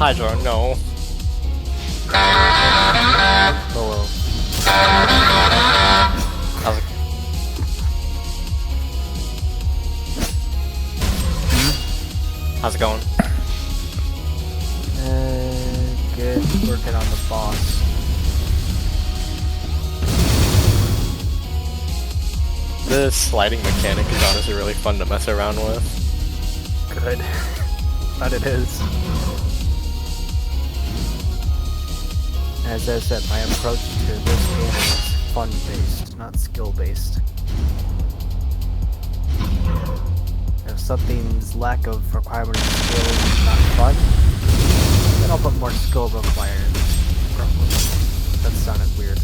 Hydro, no. Hello. How's it? How's it going? Good. Working on the boss. The sliding mechanic is honestly really fun to mess around with. Good. But it is. As I said, my approach to this game is fun-based, not skill-based. If something's lack of requirement of skill is not fun, then I'll put more skill required. That sounded weird.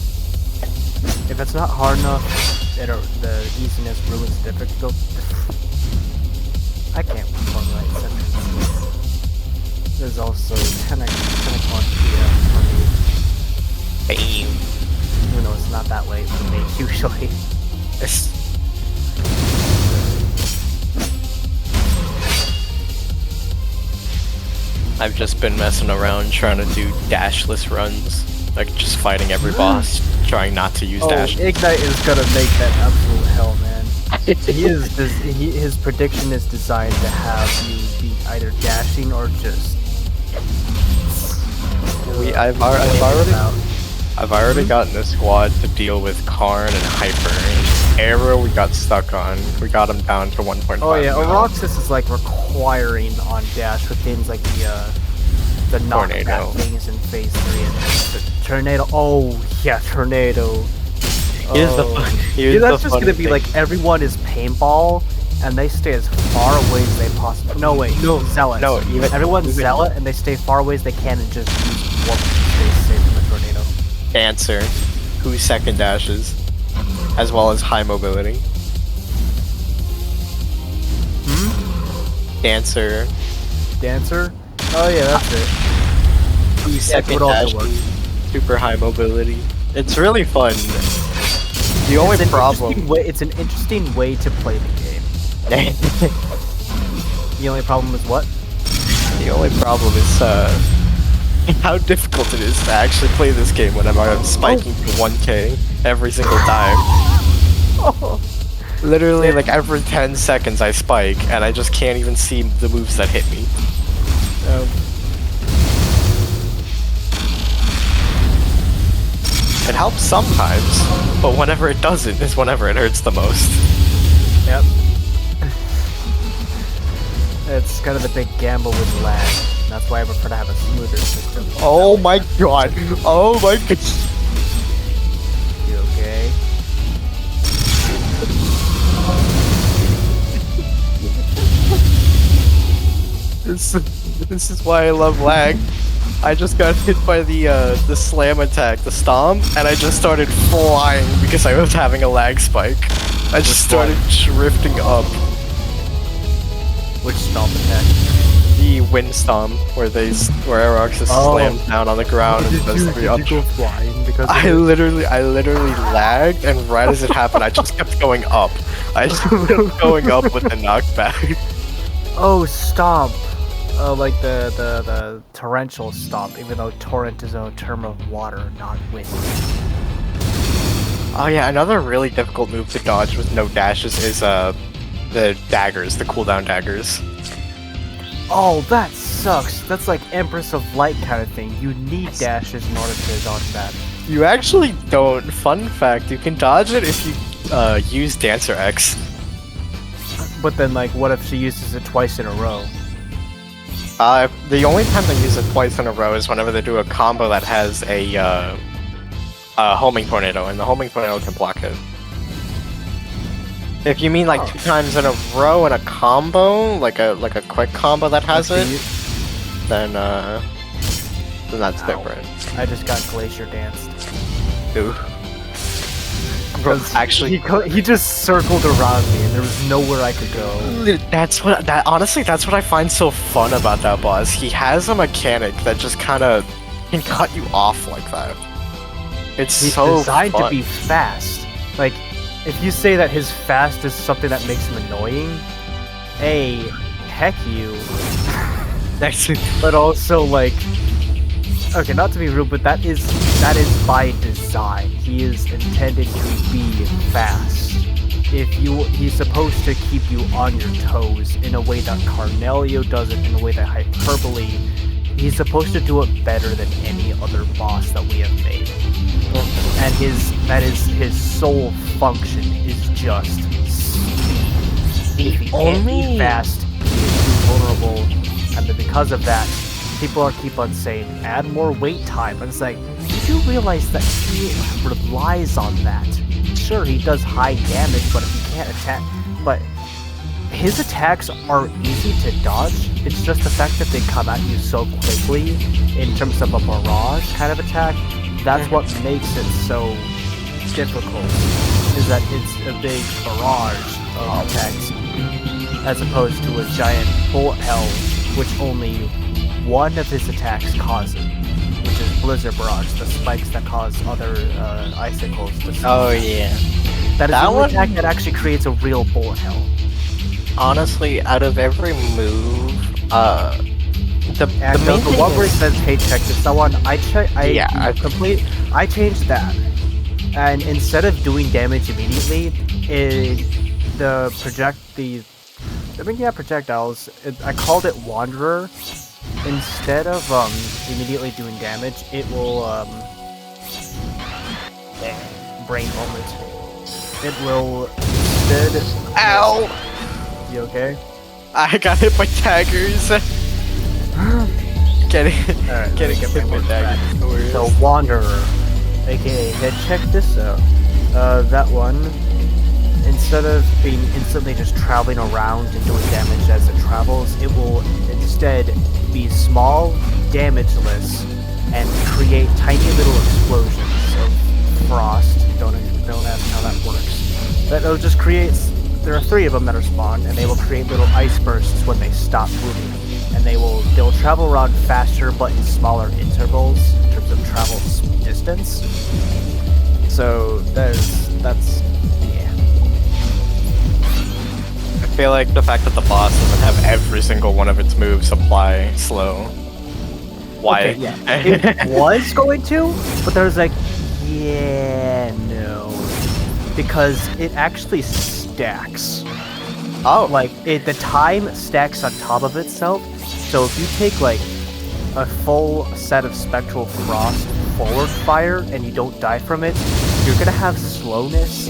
If it's not hard enough, the easiness ruins the difficult. I can't formulate sentences. There's also 10 o'clock PM for me. Bam. Even though it's not that late for me, usually. I've just been messing around trying to do dashless runs. Like just fighting every boss, trying not to use dash. Ignite is gonna make that absolute hell, man. His prediction is designed to have you be either dashing or just. I've already gotten a squad to deal with Karn and Hyper. Arrow we got stuck on. We got him down to 1.5. Oh yeah, Oroxis is like requiring on dash with things like the knockback things in phase 3 and the tornado. Oh yeah, tornado. That's just gonna be like everyone is paintball and they stay as far away as they possibly. No wait, zealot. No, everyone's zealot and they stay far away as they can and just use warp to stay safe from the tornado. Dancer, who second dashes, as well as high mobility. Dancer. Oh yeah, that's it. Who second dashes, super high mobility. It's really fun. The only problem. It's an interesting way to play the game. The only problem is what? The only problem is how difficult it is to actually play this game when I'm spiking to 1k every single time. Literally, like every 10 seconds I spike, and I just can't even see the moves that hit me. It helps sometimes, but whenever it doesn't is whenever it hurts the most. Yep. It's kind of the big gamble with lag. That's why I prefer to have a smoother system. Oh my god! Oh my god! You okay? This is why I love lag. I just got hit by the slam attack, the stomp, and I just started flying because I was having a lag spike. I just started drifting up. Which stomp attack? The wind stomp, where Aerox is slammed down on the ground and does the up. Did you go flying because I literally lagged, and right as it happened, I just kept going up. I just kept going up with the knockback. Oh, stomp! Like the torrential stomp, even though torrent is a term of water, not wind. Oh yeah, another really difficult move to dodge with no dashes is the daggers, the cooldown daggers. Oh, that sucks. That's like Empress of Light kind of thing. You need dashes in order to dodge that. You actually don't. Fun fact, you can dodge it if you use Dancer X. But then, like, what if she uses it twice in a row? The only time they use it twice in a row is whenever they do a combo that has a homing tornado, and the homing tornado can block it. If you mean like 2 times in a row in a combo, like a quick combo that has it, then that's different. I just got glacier danced. Ooh. Actually, he just circled around me, and there was nowhere I could go. Honestly, that's what I find so fun about that boss. He has a mechanic that just kind of can cut you off like that. He's so designed fun. to be fast. Like, if you say that his fast is something that makes him annoying, heck you. Actually, But also, like, okay, not to be rude, but that is by design. He is intended to be fast. He's supposed to keep you on your toes in a way that Carnelio does it, in a way that Hyperbole. He's supposed to do it better than any other boss that we have made. And his sole function is just speed. If he can't be fast, he is too vulnerable, and then because of that, people keep on saying, add more wait time. And it's like, did you realize that he relies on that? Sure, he does high damage, but if he can't attack, but his attacks are easy to dodge. It's just the fact that they come at you so quickly in terms of a barrage kind of attack. That's what makes it so difficult, is that it's a big barrage of attacks as opposed to a giant bullet hell, which only one of his attacks causes, which is Blizzard Barrage, the spikes that cause other icicles to spawn. oh yeah. That is that the only one- attack that actually creates a real bullet hell. Honestly, out of every move, the And main the thing one where it is- says, "Hey, check this out," one I changed that, and instead of doing damage immediately, projectiles. I called it Wanderer. Instead of immediately doing damage, it will brain moment. It will instead. Ow! You okay? I got hit by daggers. Getting Alright, getting get hit my by words daggers. back. The Wanderer, aka check this out. That one, instead of being instantly just traveling around and doing damage as it travels, it will instead be small, damageless, and create tiny little explosions of frost. Don't ask how that works. But it'll just create. There are 3 of them that are spawned, and they will create little ice bursts when they stop moving. And they'll travel around faster, but in smaller intervals in terms of travel distance. So that's yeah. I feel like the fact that the boss doesn't have every single one of its moves apply slow. Why? Okay, yeah. It was going to, but there was like, yeah, no, because it actually stacks. Oh, Like the time stacks on top of itself. So if you take like a full set of Spectral Frost forward fire and you don't die from it, you're gonna have slowness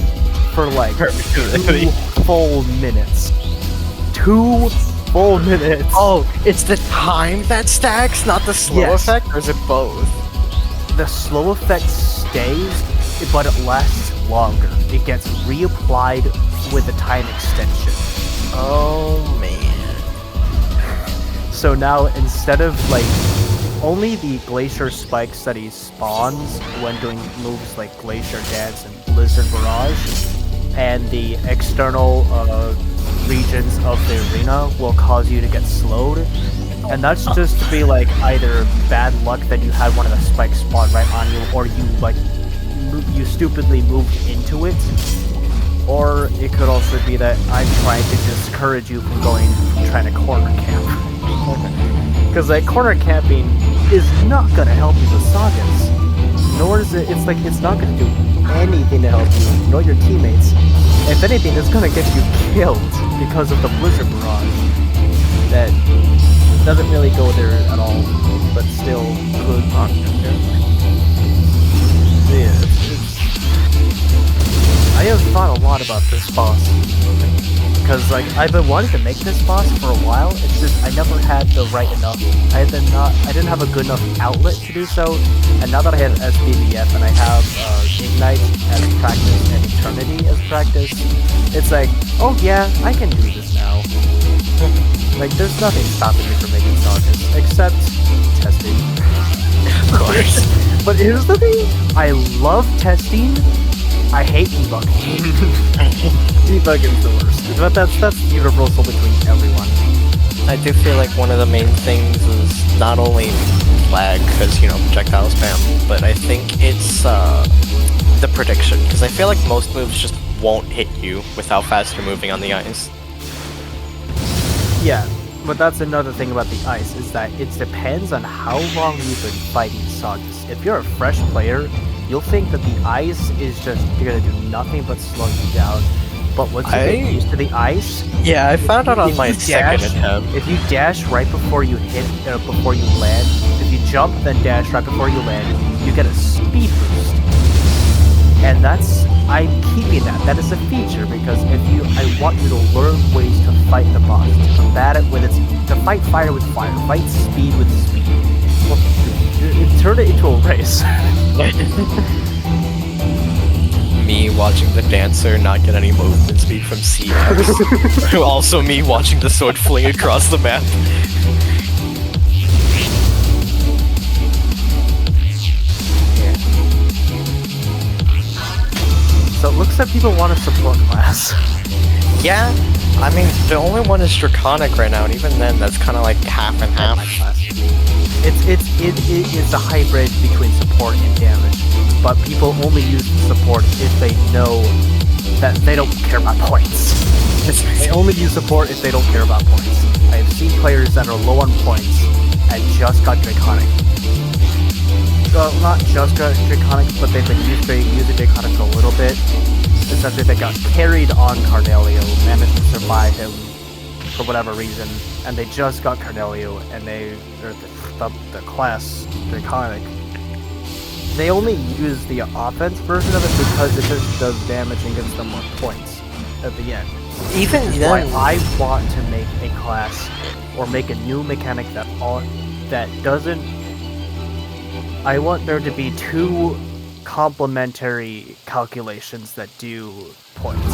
for like 2 full minutes. 2 full minutes. oh, it's the time that stacks, not the slow Yes. effect, or is it both? The slow effect stays, but it lasts longer. It gets reapplied with the time extension. Oh man. So now instead of like only the glacier spikes that he spawns when doing moves like Glacier Dance and Blizzard Barrage, and the external regions of the arena will cause you to get slowed. And that's just to be like either bad luck that you had one of the spikes spawn right on you, or you stupidly moved into it, or it could also be that I'm trying to discourage you from trying to corner camp. Because like corner camping is not gonna help you with sagas, nor is it's not gonna do anything to help you, nor your teammates. If anything, it's gonna get you killed because of the Blizzard Barrage. That doesn't really go there at all, but still could. Yeah, I have thought a lot about this boss. Because like I've been wanting to make this boss for a while. It's just I never had the right enough. I didn't have a good enough outlet to do so. And now that I have SBBF and I have Ignite as practice and Eternity as practice, it's like, oh yeah, I can do this now. Like there's nothing stopping me from making sagas except testing. Of course. But here's the thing: I love testing. I hate debugging. Debugging's the worst. But that's universal between everyone. I do feel like one of the main things is not only lag, because, projectile spam, but I think it's the prediction, because I feel like most moves just won't hit you with how fast you're moving on the ice. Yeah, But that's another thing about the ice, is that it depends on how long you've been fighting Sagas. If you're a fresh player, you'll think that the ice is just gonna do nothing but slow you down. But once you get used to the ice, yeah, I found out on if my you second dash- attempt. If you dash right before you hit, before you land, if you jump then dash right before you land, you get a speed boost. And I'm keeping that. That is a feature because I want you to learn ways to fight the boss, to combat it to fight fire with fire, fight speed with speed. Well, turn it into a race. Me watching the dancer not get any movement speed from CX. Also me watching the sword fling across the map. So it looks like people want a support class. Yeah, I mean, the only one is Draconic right now, and even then, that's kind of like half and half. It's a hybrid between support and damage, but people only use support if they know that they don't care about points. They only use support if they don't care about points. I have seen players that are low on points and just got Draconic. Not just got Draconic, but they've been using Draconic a little bit. Essentially, they got carried on Carnelio, managed to survive him for whatever reason, and they just got Carnelio, and the class Draconic. They only use the offense version of it because it just does damage and gives them more points at the end. Even Why then, I want to make a class or make a new mechanic that doesn't. I want there to be two complementary calculations that do points.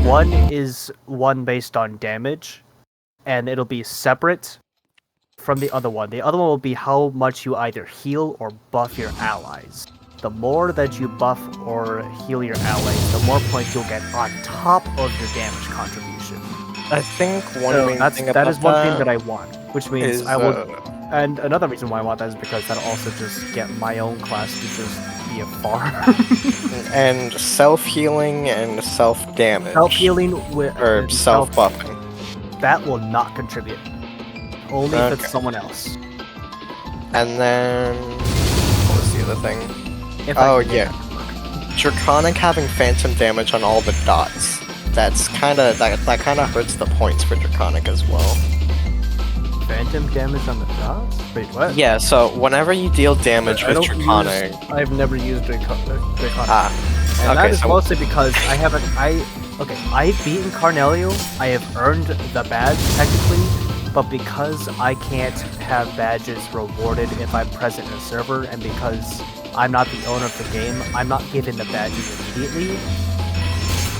One is one based on damage, and it'll be separate from the other one. The other one will be how much you either heal or buff your allies. The more that you buff or heal your allies, the more points you'll get on top of your damage contribution. I think that is one thing that I want, which means is, I will. And another reason why I want that is because that'll also just get my own class to just be a farm. and self-healing and self-damage. Self-healing or self-buffing. That will not contribute. Only if it's someone else. And then what was the other thing? Draconic having phantom damage on all the dots. That kind of hurts the points for Draconic as well. Phantom damage on the dots? Wait, what? Yeah, so whenever you deal damage with Draconic... I've never used Draconic. And that is mostly because I've beaten Carnelio, I have earned the badge technically, but because I can't have badges rewarded if I'm present in a server, and because I'm not the owner of the game, I'm not given the badges immediately,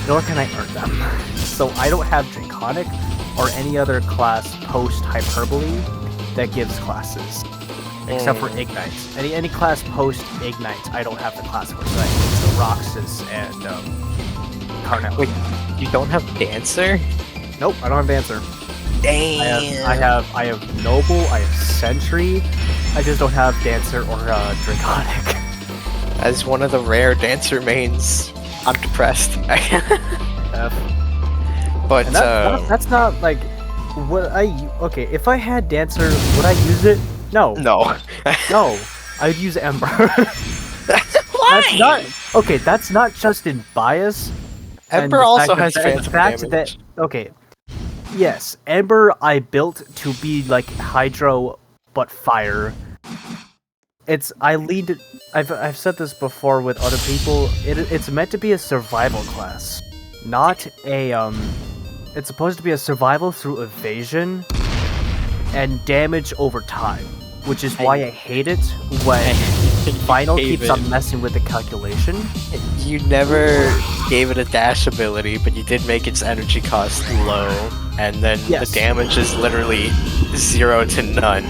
nor can I earn them. So I don't have Draconic or any other class post-Hyperbole that gives classes. Except for Ignite. Any class post-Ignite, I don't have the class for. So it's Roxas and Carnel. Wait, you don't have Dancer? Nope, I don't have Dancer. Damn. I have Noble, I have Sentry, I just don't have Dancer or Draconic. As one of the rare Dancer mains, I'm depressed. But that's not like okay, if I had Dancer, would I use it? No. No. No. I'd use Ember. Why? That's not just in bias. Ember also has phantom damage. Yes, Ember I built to be like Hydro but fire. I've said this before with other people. It's meant to be a survival class, not a It's supposed to be a survival through evasion and damage over time, which is why I hate it when Final keeps on messing with the calculation. You never gave it a dash ability, but you did make its energy cost low, and then the damage is literally 0 to none.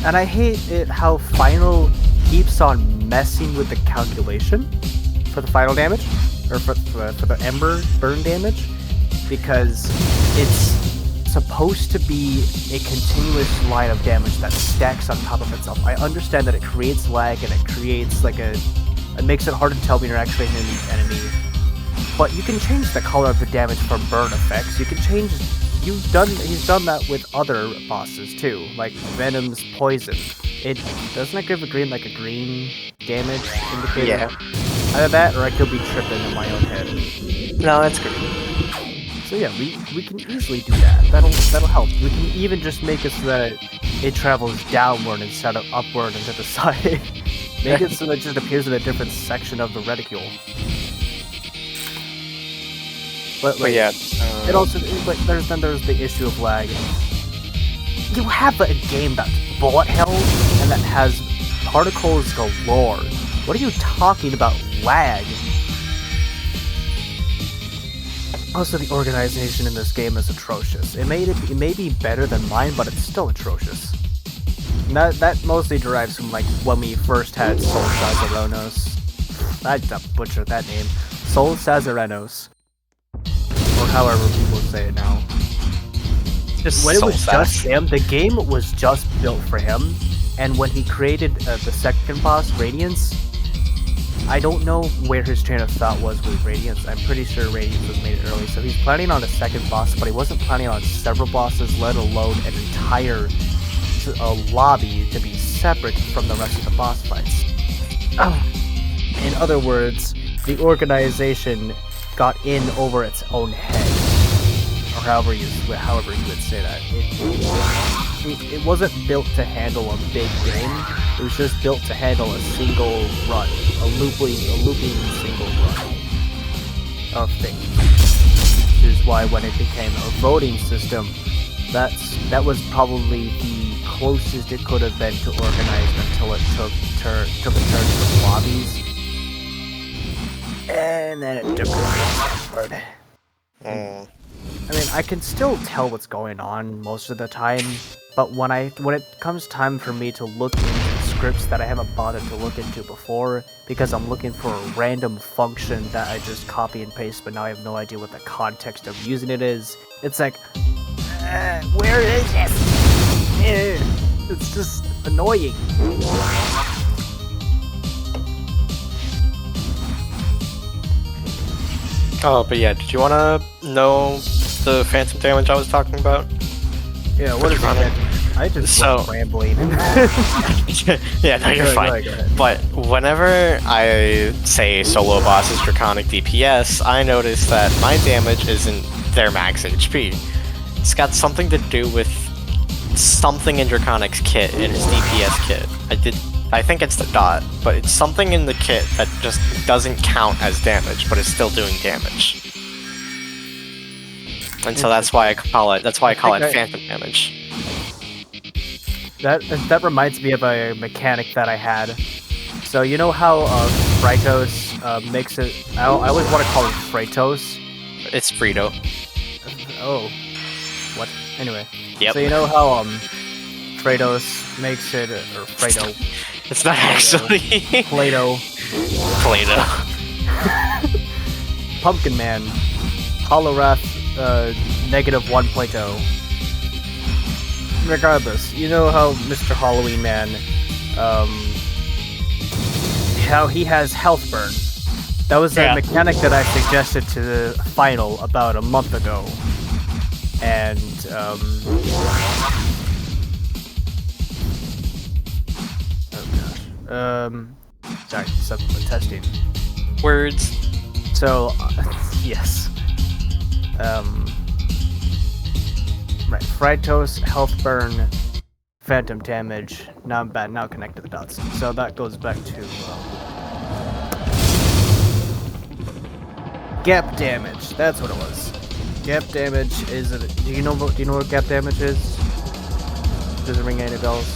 And I hate it how Final keeps on messing with the calculation for the final damage, or for the Ember burn damage, because it's supposed to be a continuous line of damage that stacks on top of itself. I understand that it creates lag and it creates it makes it hard to tell when you're actually hitting the enemy, but you can change the color of the damage for burn effects. You can change he's done that with other bosses too, like Venom's poison. It doesn't it give a green damage indicator? Yeah. Either that, or I could be tripping in my own head. No, that's good. So yeah, we can easily do that. That'll help. We can even just make it so that it travels downward instead of upward and to the side. Make it so that it just appears in a different section of the reticule. But yeah, it also there's the issue of lag. You have a game that's bullet hell and that has particles galore. What are you talking about lag? Also, the organization in this game is atrocious. It may be better than mine, but it's still atrocious. And that mostly derives from like when we first had Sol Sazarenos. I butchered that name. Sol Sazarenos. Or however people say it now. When it was just him, the game was just built for him, and when he created the second boss, Radiance, I don't know where his train of thought was with Radiance. I'm pretty sure Radiance was made early, so he's planning on a second boss, but he wasn't planning on several bosses, let alone an entire lobby to be separate from the rest of the boss fights. In other words, the organization got in over its own head, or however you would say that. It wasn't built to handle a big game. It was just built to handle a single run, a looping single run of things. Which is why when it became a voting system, that was probably the closest it could have been to organized until it took a turn to the lobbies. And then it took a I mean, I can still tell what's going on most of the time, but when it comes time for me to look into scripts that I haven't bothered to look into before, because I'm looking for a random function that I just copy and paste, but now I have no idea what the context of using it is, it's like, where is this? It's just annoying. Oh, but yeah, did you want to know the phantom damage I was talking about? Yeah, what is it? I just went rambling. Yeah, no, you're fine. Go ahead. But whenever I say solo boss's draconic DPS, I notice that my damage isn't their max HP. It's got something to do with something in Draconic's kit, in his DPS kit. I think it's the dot, but it's something in the kit that just doesn't count as damage, but it's still doing damage. And so that's why I call it phantom damage. That reminds me of a mechanic that I had. So you know how Freitos makes it. I always want to call it Freitos. It's Frito. Oh, what? Anyway. Yep. So you know how Freitos makes it, or Fredo. It's not actually Play-Doh. Play-Doh. Pumpkin Man. Holorath -1 Play-Doh. Regardless, you know how Mr. Halloween Man, how he has health burn. That was a mechanic that I suggested to the final about a month ago. And, sorry, testing. Words. So, yes. Right, Freitos, health burn, phantom damage. Now I'm bad, now connect to the dots. So that goes back to, gap damage, that's what it was. Gap damage is, do you know what gap damage is? Does it ring any bells?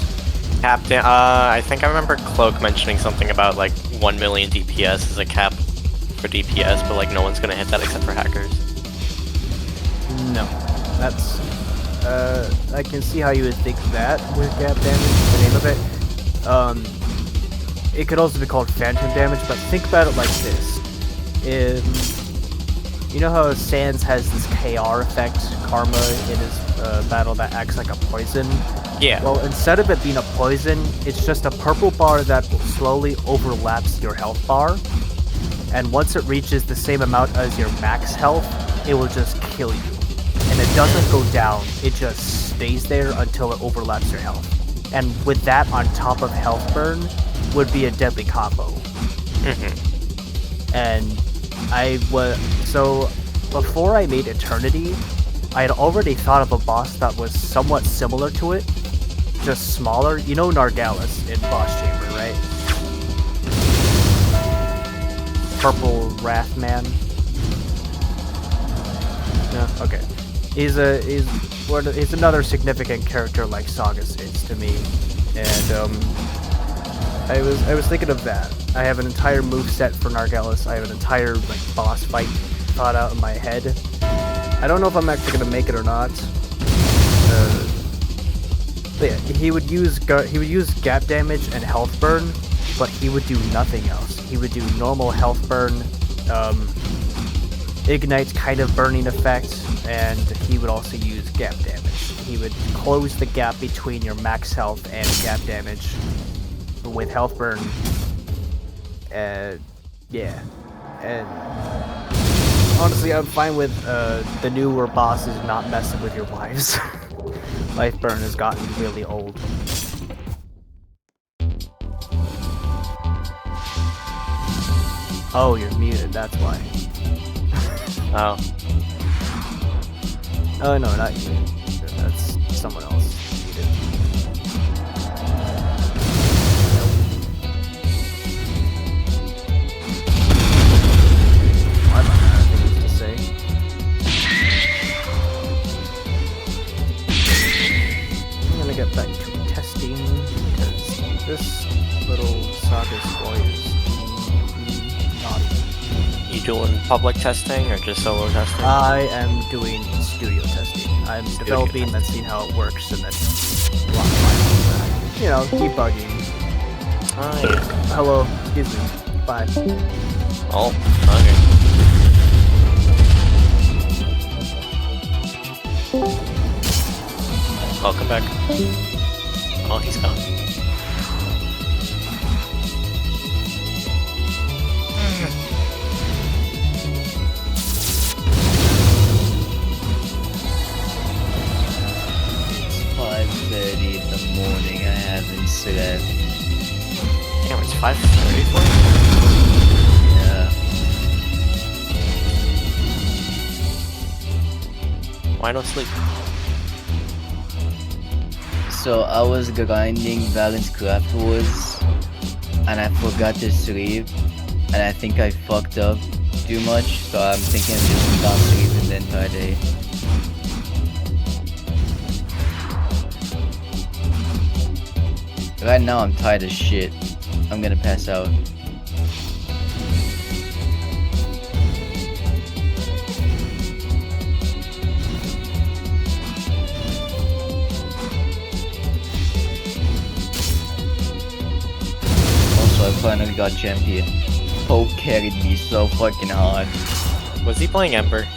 I think I remember Cloak mentioning something about like 1 million DPS is a cap for DPS, but like no one's gonna hit that except for hackers. No, that's I can see how you would think that with gap damage, the name of it. It could also be called phantom damage, but think about it like this. You know how Sans has this KR effect, Karma, in his battle that acts like a poison? Yeah. Well, instead of it being a poison, it's just a purple bar that slowly overlaps your health bar. And once it reaches the same amount as your max health, it will just kill you. and it doesn't go down, it just stays there until it overlaps your health. And with that on top of health burn would be a deadly combo. And so before I made Eternity, I had already thought of a boss that was somewhat similar to it, just smaller. You know Nargalis in Boss Chamber, right? Purple Wrathman. No, okay. He's another significant character like Sagas is to me, and I was thinking of that. I have an entire moveset for Nargalis. I have an entire like boss fight thought out in my head. I don't know if I'm actually gonna make it or not. But yeah, he would use gap damage and health burn, but he would do nothing else. He would do normal health burn, Ignite's kind of burning effect, and he would also use gap damage. He would close the gap between your max health and gap damage with health burn. Yeah, and honestly, I'm fine with the newer bosses not messing with your lives. Life burn has gotten really old. Oh, you're muted, that's why. Oh. Oh no, not you. That's someone else muted. I might have things to say. I'm gonna get back to testing because this little Saga's boy is naughty. You doing public testing or just solo testing? I am doing studio testing. I'm developing and seeing how it works, and then lock my you know, debugging. Oh, yeah. Hello, excuse me. Bye. Oh, okay. Welcome back. Oh, he's gone. It's 5:30 in the morning. I haven't slept. Damn, it's 5:30 for you? Yeah. Why not sleep? So I was grinding Valence Craft Wars, and I forgot to sleep, and I think I fucked up too much, so I'm thinking I'm just not sleeping the entire day. Right now I'm tired as shit. I'm gonna pass out. Also, I finally got champion. Pope carried me so fucking hard. Was he playing Ember?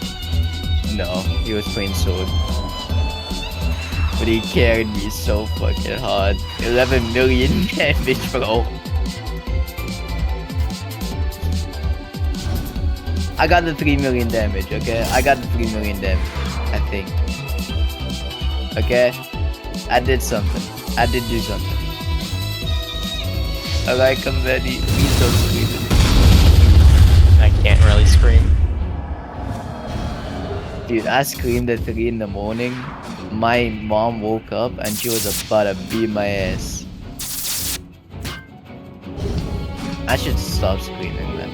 No, he was playing sword. But he carried me so fucking hard. 11 million damage, bro. I got the 3 million damage, okay? I got the 3 million damage, I think. Okay? I did something. I did do something. Alright, I'm ready. Please don't scream at me. I can't really scream. Dude, I screamed at 3 in the morning. My mom woke up and she was about to beat my ass. I should stop screaming, man.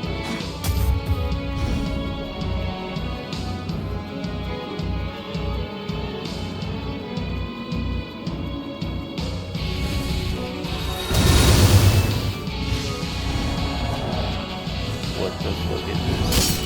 What the fuck is this?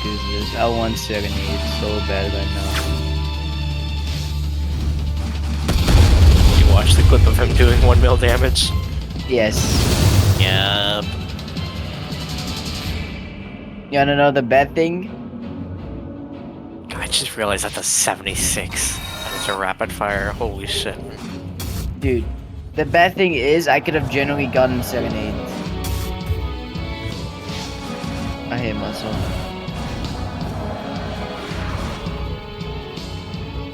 is this? I want Serenade so bad right now. You watch the clip of him doing 1 mil damage? Yes. Yep. You wanna know the bad thing? I just realized that's a 76. And it's a rapid fire. Holy shit. Dude, the bad thing is I could have generally gotten Serenade. I hate myself.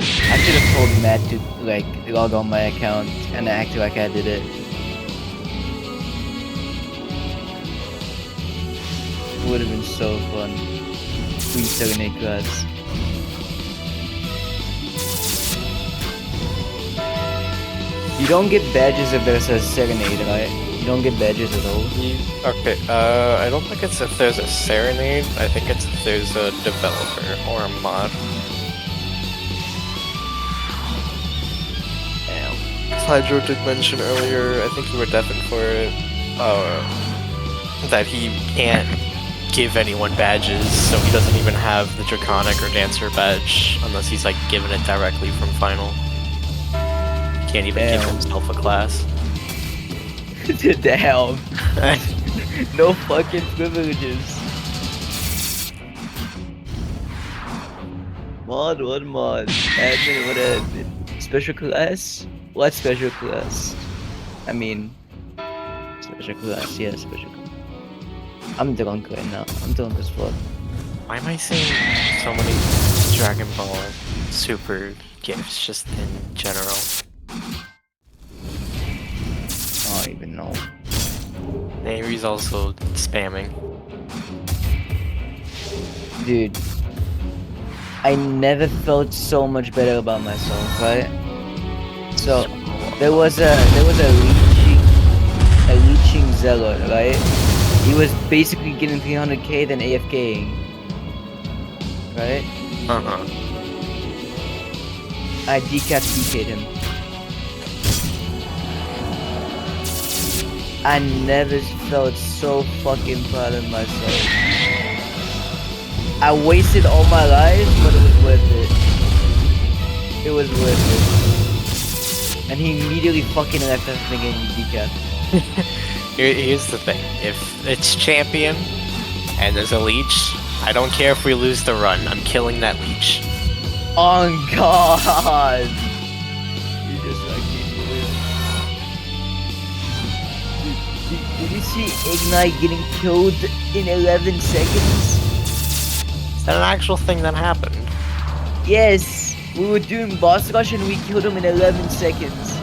I should have told Matt to like log on my account and act like I did it. Would have been so fun. Free Serenade class. You don't get badges if there's a Serenade, right? You don't get badges at all. Okay, I don't think it's if there's a Serenade. I think it's if there's a developer or a mod. Damn. Hydro did mention earlier, I think you were deafened for it, that he can't give anyone badges, so he doesn't even have the Draconic or Dancer badge unless he's like given it directly from Final. Can't even give himself a class. Damn. No fucking privileges. Mod, what mod? Admin, what admin? Special class? What special class? I mean, special class, yeah, special class. I'm drunk right now. I'm drunk as fuck. Why am I seeing so many Dragon Ball Super gifts just in general? I don't even know. Nary's also spamming. Dude, I never felt so much better about myself, right? So there was a leeching zealot, right? He was basically getting 300k then AFKing, right? I decapitated him. I never felt so fucking proud of myself. I wasted all my life, but it was worth it. It was worth it. And he immediately fucking left after getting decap. Here's the thing. If it's champion and there's a leech, I don't care if we lose the run. I'm killing that leech. On God! You just like me for real. Did you see Ignite getting killed in 11 seconds? Is that an actual thing that happened? Yes! We were doing boss rush and we killed him in 11 seconds.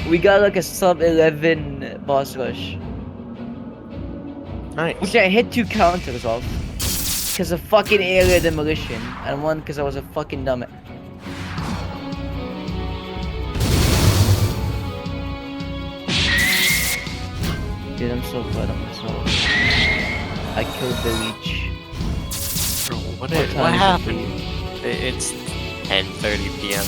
We got like a sub 11 boss rush. Nice. Which I hit 2 counters off. Because of fucking area demolition. And 1 because I was a fucking dumb. Dude, I'm so proud of myself. I killed the leech. Bro, what time is it happened? for you? It's 10:30 p.m.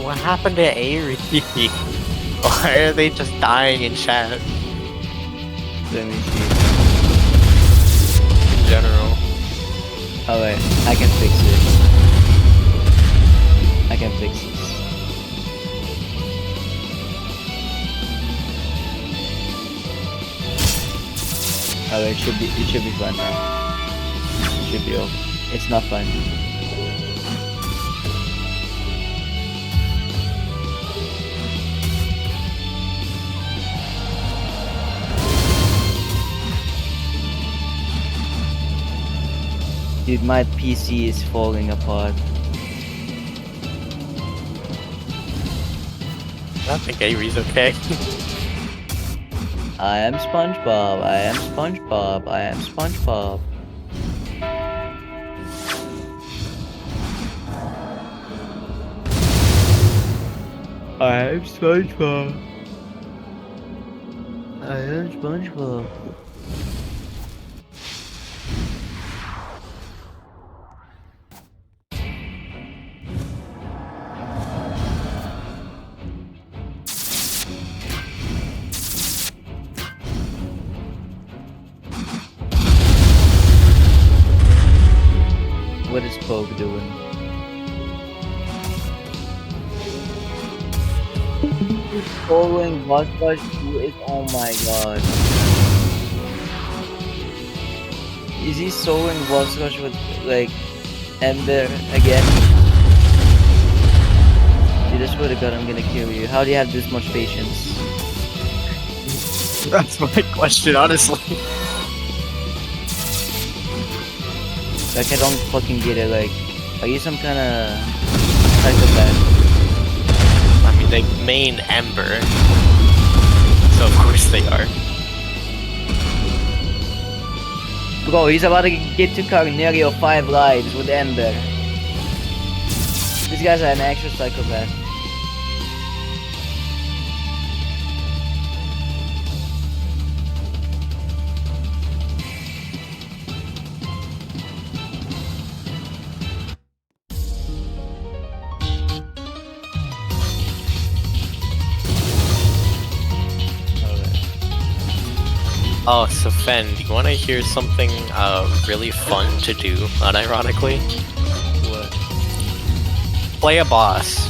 What happened to Aerie? Why are they just dying in chat Let me see. in general? Alright, I can fix it. I can fix this. Alright, it should be fun now. It should be over. It's not fun. Dude, my PC is falling apart. I think Aerie's okay. I am SpongeBob, I am SpongeBob, I am SpongeBob. I am SpongeBob. I am SpongeBob. What is Poke doing? He's following boss rush. Who is? Oh my god. Is he soloing boss rush with like Ember again? Dude, I swear to god I'm gonna kill you. How do you have this much patience? That's my question, honestly. Like, I don't fucking get it. Like, are you some kind of psychopath? I mean, they main Ember, so of course they are. Bro, he's about to get to Carnerio 5 lives with Ember. This guy's an actual psychopath. Oh, so Fen, do you want to hear something really fun to do, unironically? What? Play a boss,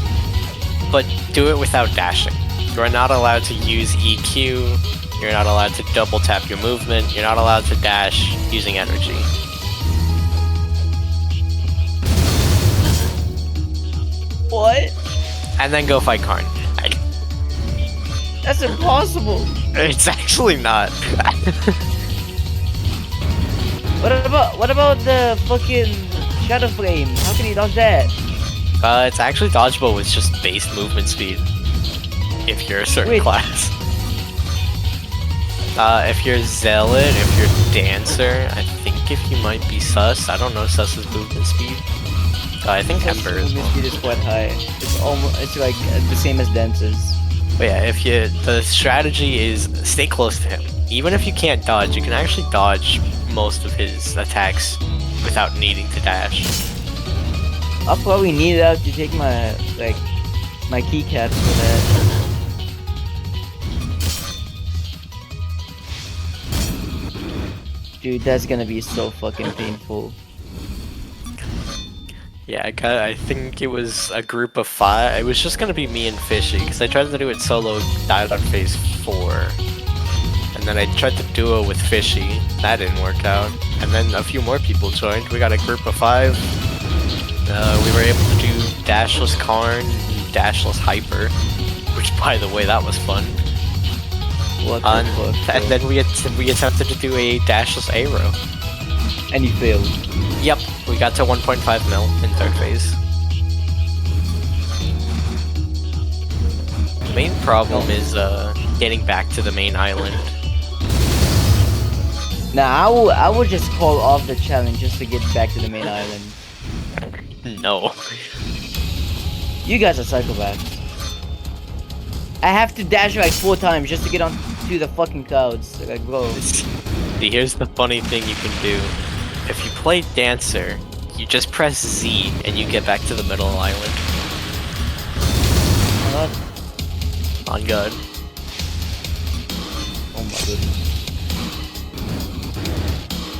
but do it without dashing. You are not allowed to use EQ, you're not allowed to double tap your movement, you're not allowed to dash using energy. What? And then go fight Karn. That's impossible. It's actually not. What about the fucking Shadow Flame? How can he dodge that? It's actually dodgeable with just base movement speed. If you're a certain Wait. class. If you're Zealot, if you're Dancer, I think if you might be Sus, I don't know Sus's movement speed. I think Ember is Movement one. speed is quite high. It's like the same as Dance's. But yeah, the strategy is stay close to him. Even if you can't dodge, you can actually dodge most of his attacks without needing to dash. I'll probably need it out to take my keycaps for that. Dude, that's gonna be so fucking painful. Yeah, I think it was a group of 5. It was just gonna be me and Fishy, because I tried to do it solo, died on phase 4. And then I tried to duo with Fishy, that didn't work out. And then a few more people joined, we got a group of 5. We were able to do Dashless Karn, Dashless Hyper, which by the way, that was fun. What the fuck, And bro? then we attempted to do a Dashless Arrow. And you failed. Yep, we got to 1.5 mil in 3rd phase. The main problem is getting back to the main island. Now I will just call off the challenge just to get back to the main island. No. You guys are psychopaths. I have to dash like 4 times just to get onto the fucking clouds. Like, bro. See, here's the funny thing you can do. If you play Dancer, you just press Z and you get back to the middle island. On God. Oh my goodness.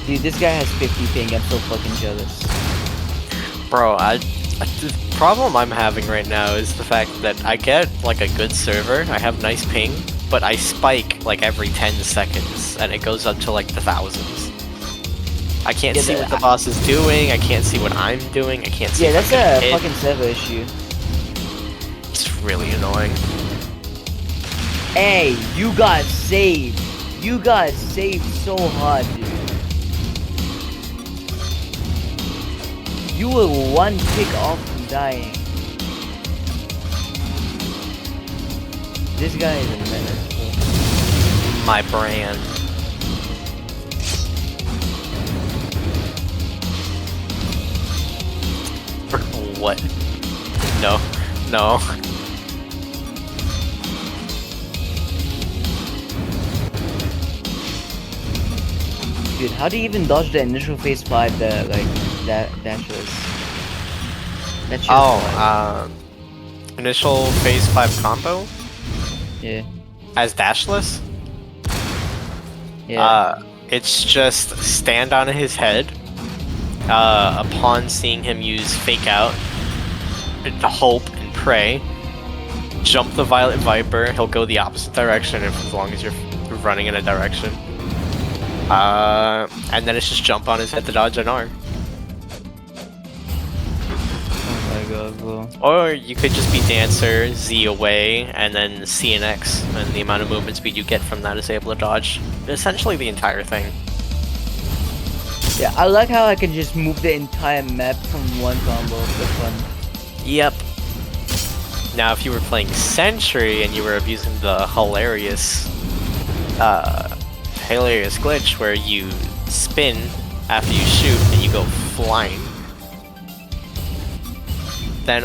Dude, this guy has 50 ping. I'm so fucking jealous. Bro, the problem I'm having right now is the fact that I get like a good server, I have nice ping, but I spike like every 10 seconds and it goes up to like the thousands. I can't see what the boss is doing, I can't see what I'm doing, I can't see Yeah, if that's I'm a gonna hit. fucking server issue. It's really annoying. Hey, you got saved. You got saved so hard, dude. You were 1 tick off from dying. This guy is a menace, bro. My brand. What? No. No. Dude, how do you even dodge the initial phase 5 that dashes? That shit is wild. Initial phase 5 combo Yeah. as dashless? Yeah. It's just stand on his head, upon seeing him use Fake Out, Hope, and Pray, jump the Violet Viper, he'll go the opposite direction as long as you're running in a direction. And then it's just jump on his head to dodge an R. Oh my god, bro. Or you could just be Dancer, Z away, and then C and X, and the amount of movement speed you get from that is able to dodge essentially the entire thing. Yeah, I like how I can just move the entire map from one combo for fun. Yep. Now, if you were playing Sentry and you were abusing the hilarious glitch where you spin after you shoot and you go flying, then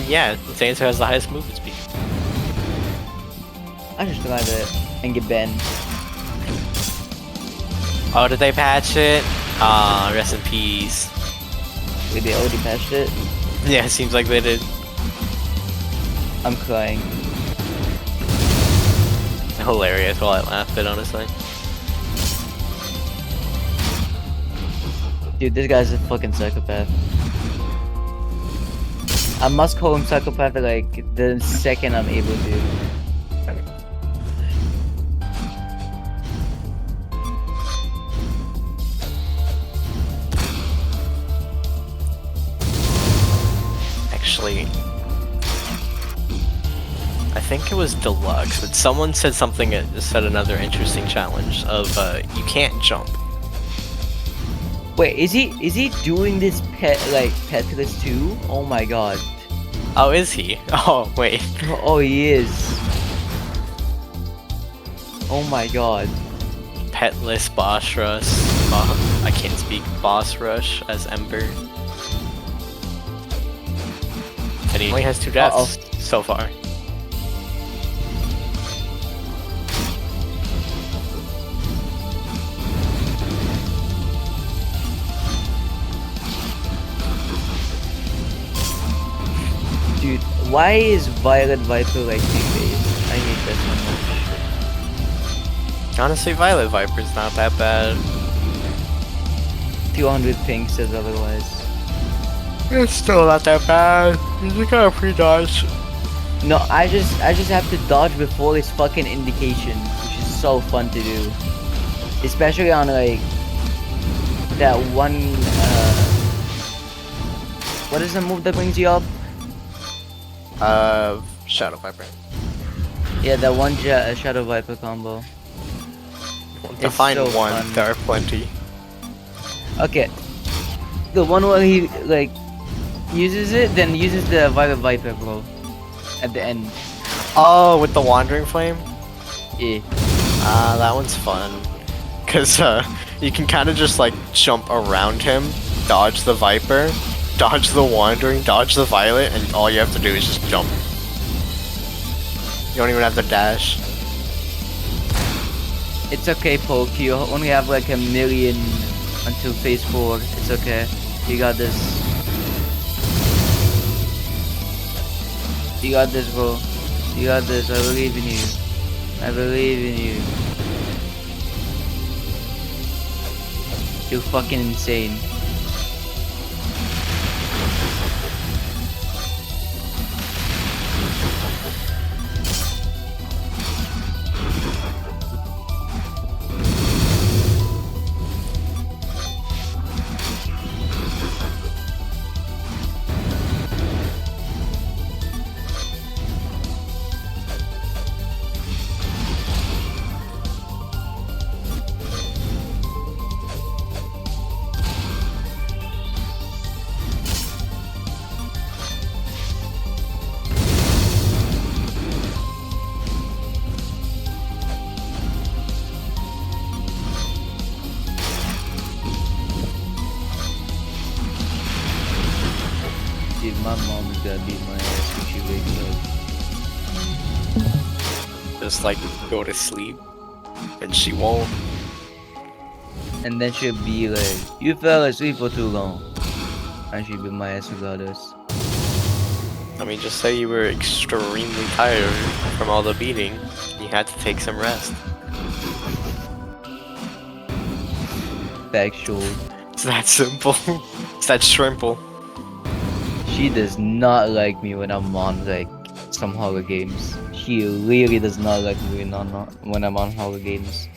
yeah, Dancer has the highest movement speed. I just grab it and get banned. Oh, did they patch it? Rest in peace. Wait, they already patched it? Yeah, it seems like they did. I'm crying. Hilarious while I laughed it, honestly. Dude, this guy's a fucking psychopath. I must call him psychopath like the second I'm able to. Actually, I think it was Deluxe, but someone said something that said another interesting challenge of you can't jump. Wait, is he doing this Petless too? Oh my god. Oh, is he? Oh, wait. Oh, he is. Oh my god. Petless Boss Rush. I can't speak. Boss Rush as Ember. And he only has 2 deaths so far. Dude, why is Violet Viper like 2-based? I hate that so Honestly, Violet Viper's not that bad. much. 200 ping says otherwise. It's still not that bad. You just gotta pre-dodge. No, I just have to dodge before his fucking indication, which is so fun to do. Especially on like that one what is the move that brings you up? Shadow Viper. Yeah, that one Shadow Viper combo. Define so one, fun. there are plenty. Okay. The one where he like uses it, then uses the Violet Viper, bro. At the end. Oh, with the Wandering Flame? Yeah. That one's fun. Cause you can kinda just like jump around him, dodge the Viper, dodge the Wandering, dodge the Violet, and all you have to do is just jump. You don't even have to dash. It's okay, Poke. You only have like 1 million until phase 4. It's okay. You got this. You got this, bro. You got this. I believe in you. I believe in you. You're fucking insane. Dude, my mom is gonna beat my ass when she wakes up. Just like go to sleep. And she won't. And then she'll be like, you fell asleep for too long. And she'll beat my ass regardless. I mean, just say you were extremely tired from all the beating. You had to take some rest. Factual. It's that simple. It's that shrimple. She does not like me when I'm on like some horror games. She really does not like me when I'm on horror games.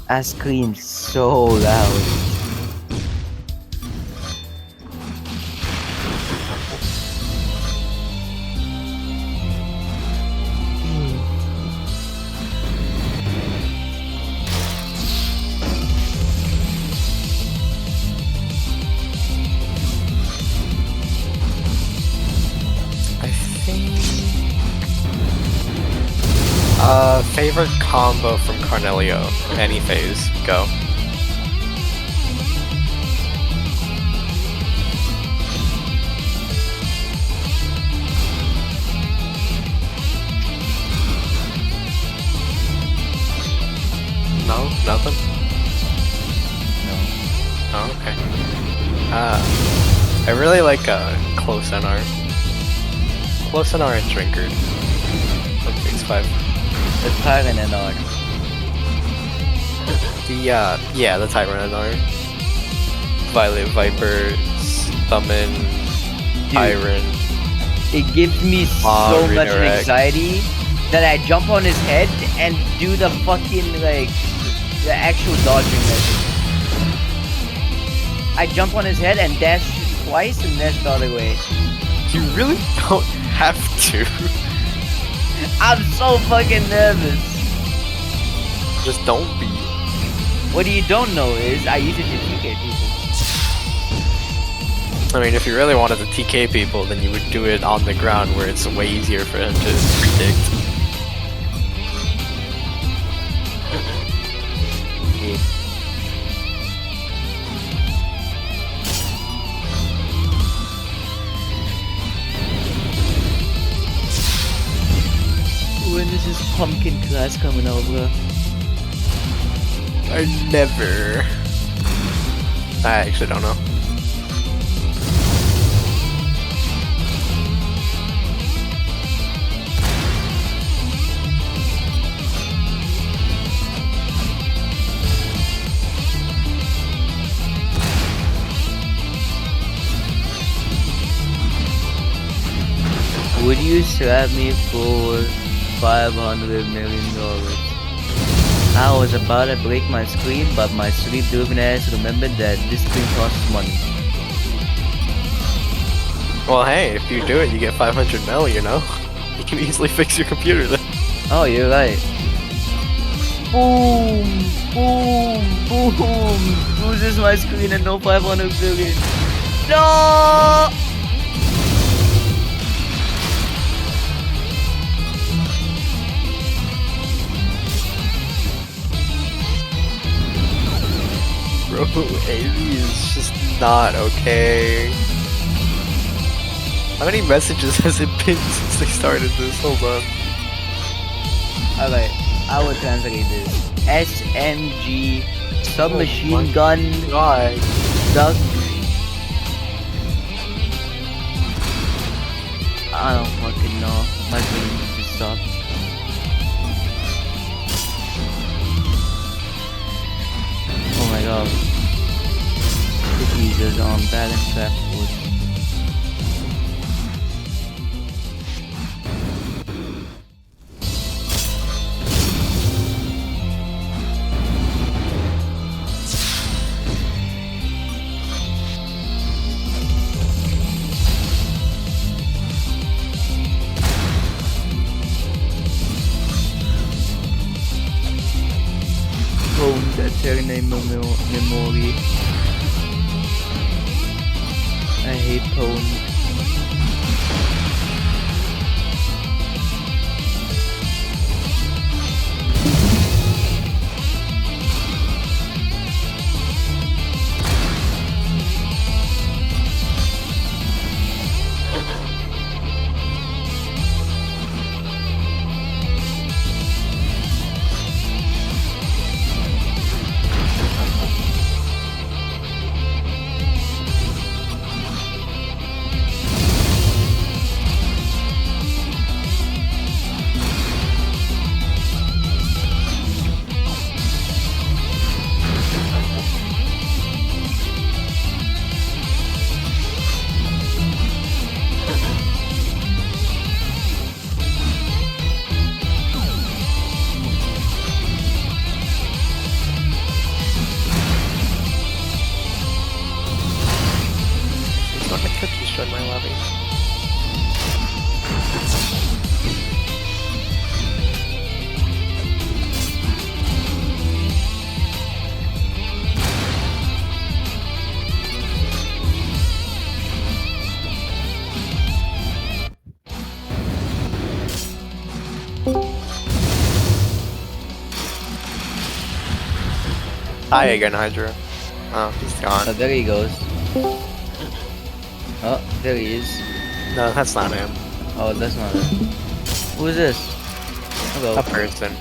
I scream so loud. I think. Favorite combo from Carnelio. Any phase. Go. No? Nothing? No. Oh, okay. I really like close NR. Close NR and Drinker. From phase 5. The Tyrant and all. Yeah, the Tyrant NR. Violet Viper, Summon, Dude. Tyrant. It gives me so much redirect. anxiety that I jump on his head and do the fucking like the actual dodging method. I jump on his head and dash twice and dash the other way. You really don't have to. I'm so fucking nervous. Just don't be. What you don't know is I use it to TK people. I mean, if you really wanted to TK people, then you would do it on the ground where it's way easier for him to predict. Okay. When is this pumpkin class coming out, bro? I never. I actually don't know. Would you slap me for $500 million? I was about to break my screen, but my sleep-driven ass remembered that this screen costs money. Well, hey, if you do it, you get 500 mil, you know? You can easily fix your computer then. Oh, you're right. Boom! Boom! Boom! Loses my screen and no 500 million. No! Bro, AV is just not okay. How many messages has it been since they started this? Hold on. Alright, I will translate this. SMG submachine Oh my gun God. duck. I don't fucking know. My brain needs to stop. Oh my god. Cookies is on balance backwards. Home eternal memory. I hate pwn. Hi again, Hydra. Oh, he's gone. Oh, there he goes. Oh, there he is. No, that's not him. Oh, that's not it. Who is this? Hello. A person.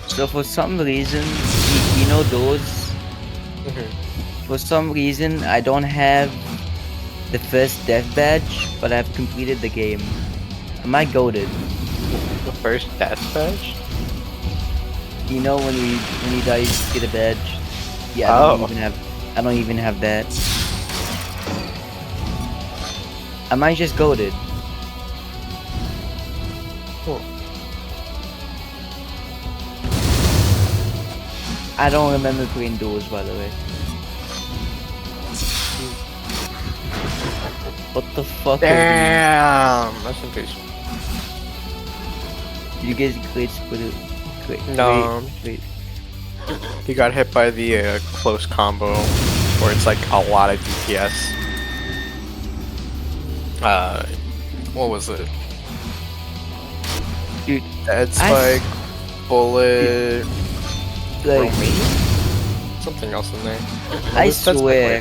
So for some reason, you know those? For some reason, I don't have the first death badge, but I've completed the game. Am I goated? The first death badge? You know when you die, you just get a badge. Yeah, I don't even have that. Am I just goated? I don't remember playing duels, by the way. What the fuck? Damn! That's in peace. You guys glitch with it? No. Wait. He got hit by the close combo, where it's like a lot of DPS. What was it? Dude, Dead Spike, Bullet, like, Romaine? Something else in there. I That's Dead Spike swear.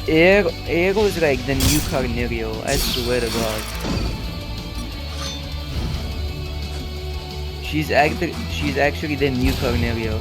later. Air was like the new Carnerio, I swear to god. She's actually the new Carnerio.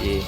Yeah.